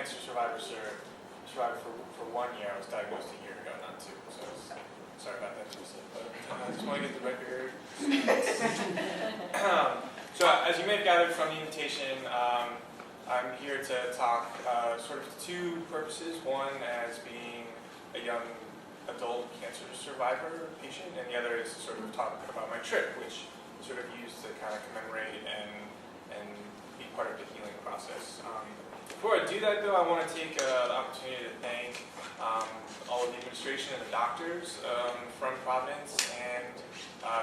cancer survivor for 1 year. I was diagnosed a year ago, not 2. So sorry about that, Patricia. But I just want to get the record. So as you may have gathered from the invitation, I'm here to talk sort of 2 purposes. One as being a young adult cancer survivor patient, and the other is to sort of talk about my trip, which sort of used to kind of commemorate and be part of the healing process. Before I do that, though, I want to take the opportunity to thank all of the administration and the doctors from Providence and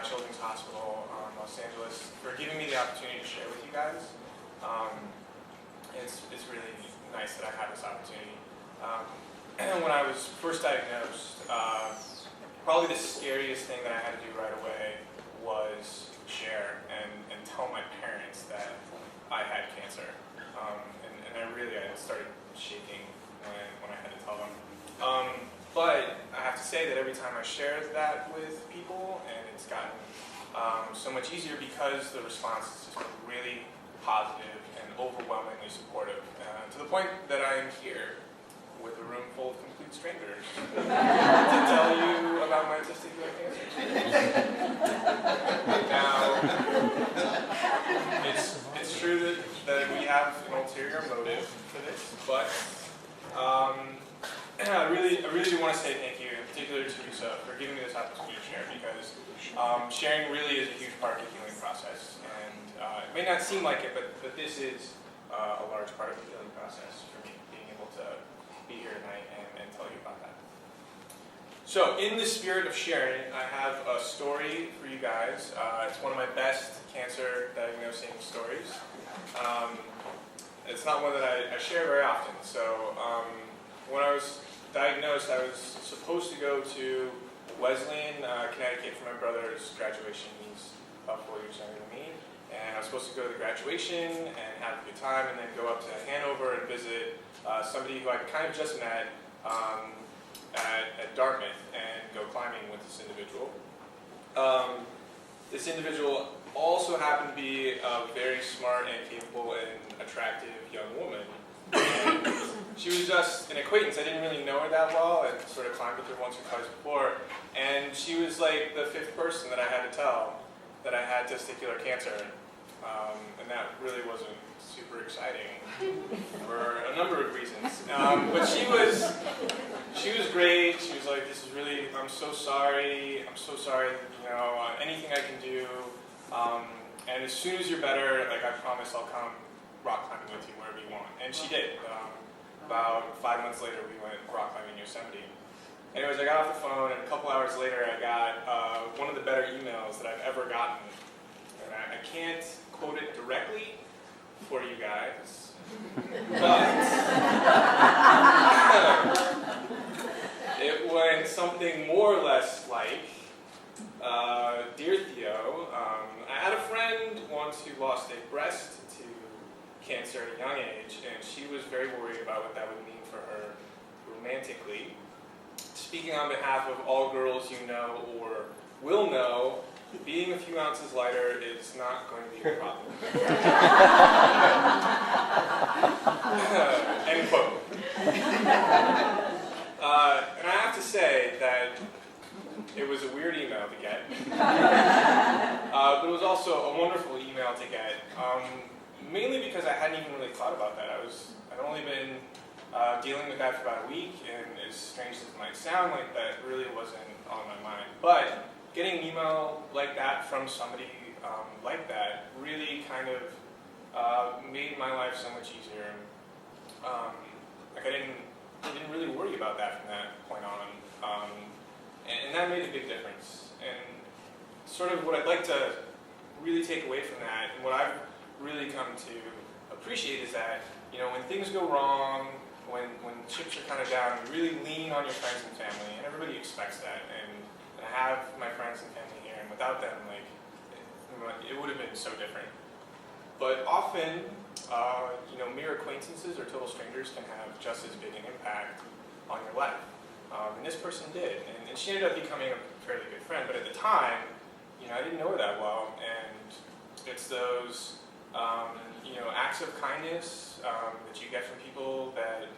Children's Hospital Los Angeles for giving me the opportunity to share with you guys. It's really nice that I had this opportunity. When I was first diagnosed, probably the scariest thing that I had to do right away was share and tell my parents that I had cancer. And I started shaking when I had to tell them. But I have to say that every time I share that with people, and it's gotten so much easier because the response has just been really positive and overwhelmingly supportive, to the point that I am here with a room full of complete strangers to tell you about my testicular cancer. Now, it's true that we have an ulterior motive for this, but I really do want to say thank you, in particular to Teresa, for giving me this opportunity to share, because sharing really is a huge part of the healing process. And it may not seem like it, but this is a large part of the healing process for me, being able to be here tonight and tell you about that. So, in the spirit of sharing, I have a story for you guys. It's one of my best cancer diagnosing stories. It's not one that I share very often. So, when I was diagnosed, I was supposed to go to Wesleyan, Connecticut for my brother's graduation. He's about 4 years younger than me. And I was supposed to go to the graduation and have a good time, and then go up to Hanover and visit somebody who I kind of just met at Dartmouth and go climbing with this individual. This individual also happened to be a very smart and capable and attractive young woman. And she was just an acquaintance. I didn't really know her that well. I sort of climbed with her once or twice before. And she was like the 5th person that I had to tell that I had testicular cancer. And that really wasn't super exciting for a number of reasons. But she was great. She was like, "This is really, I'm so sorry, anything I can do. And as soon as you're better, like, I promise I'll come rock climbing with you wherever you want." And she did. About 5 months later, we went rock climbing in Yosemite. Anyways, I got off the phone, and a couple hours later, I got one of the better emails that I've ever gotten. And I can't quote it directly for you guys, but it went something more or less like, "Dear Theo, I had a friend once who lost a breast to cancer at a young age, and she was very worried about what that would mean for her romantically. Speaking on behalf of all girls you know or will know, being a few ounces lighter is not going to be a problem." End quote. And I have to say that it was a weird email to get, but it was also a wonderful email to get, mainly because I hadn't even really thought about that. I'd only been dealing with that for about a week, and as strange as it might sound, like, that really wasn't on my mind. But getting an email like that from somebody like that really kind of made my life so much easier. Like, I didn't really worry about that from that point on, and that made a big difference. And sort of what I'd like to really take away from that, and what I've really come to appreciate, is that, when things go wrong, when chips are kind of down, you really lean on your friends and family, and everybody expects that. And I have my friends and family here, and without them, like, it would have been so different. But often, mere acquaintances or total strangers can have just as big an impact on your life. And this person did, and she ended up becoming a fairly good friend. But at the time, I didn't know her that well, and it's those acts of kindness that you get from people that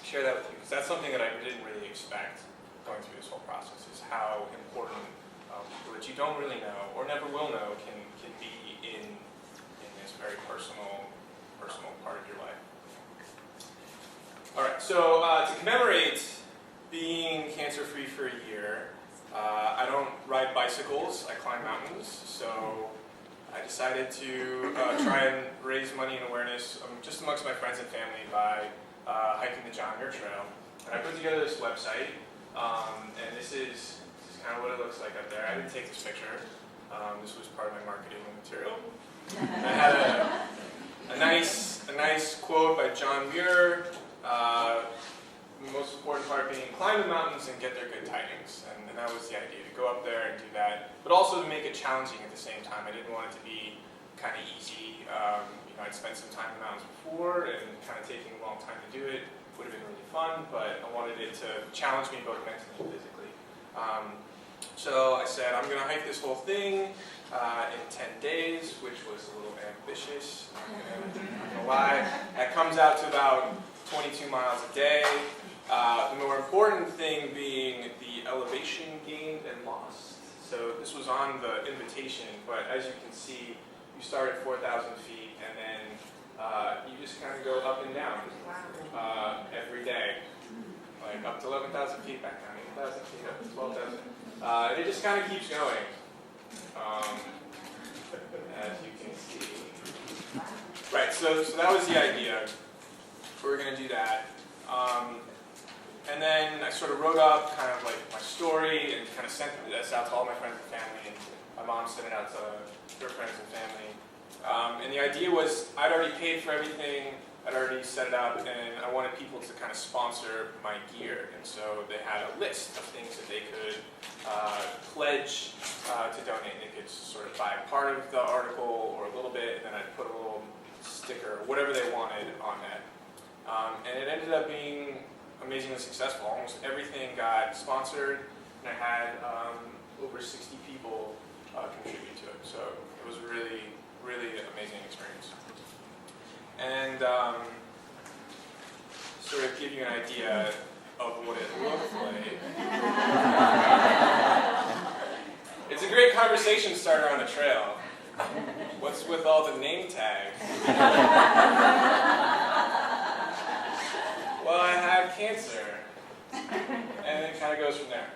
share that with you, because that's something that I didn't really expect going through this whole process, is how important people that you don't really know or never will know can be in this very personal part of your life. All right, so to commemorate being cancer-free for a year, I don't ride bicycles, I climb mountains, so I decided to try and raise money and awareness just amongst my friends and family by hiking the John Muir Trail. And I put together this website, and this is kind of what it looks like up there. I didn't take this picture. This was part of my marketing material. I had a nice quote by John Muir. The most important part being climb the mountains and get their good tidings. And that was the idea, to go up there and do that, but also to make it challenging at the same time. I didn't want it to be kind of easy. I'd spent some time in the mountains before, and kind of taking a long time to do it would have been really fun, but I wanted it to challenge me both mentally and physically. So I said, I'm going to hike this whole thing in 10 days, which was a little ambitious, I'm not going to lie. That comes out to about 22 miles a day. The more important thing being the elevation gained and lost. So this was on the invitation, but as you can see, you start at 4,000 feet, and then you just kind of go up and down every day. Like up to 11,000 feet, back down 8,000 feet, up to 12,000. And it just kind of keeps going, as you can see. Right, so that was the idea. We were going to do that. And then I sort of wrote up kind of like my story and kind of sent this out to all my friends and family, and my mom sent it out to her friends and family. And the idea was I'd already paid for everything, I'd already set it up, and I wanted people to kind of sponsor my gear. And so they had a list of things that they could pledge to donate. They could sort of buy part of the article or a little bit, and then I'd put a little sticker, whatever they wanted on that. And it ended up being amazingly successful. Almost everything got sponsored, and I had over 60 people contribute to it. So it was a really, really amazing experience. And sort of give you an idea of what it looked like. It's a great conversation starter on the trail. What's with all the name tags? Well, I had cancer, and it kind of goes from there.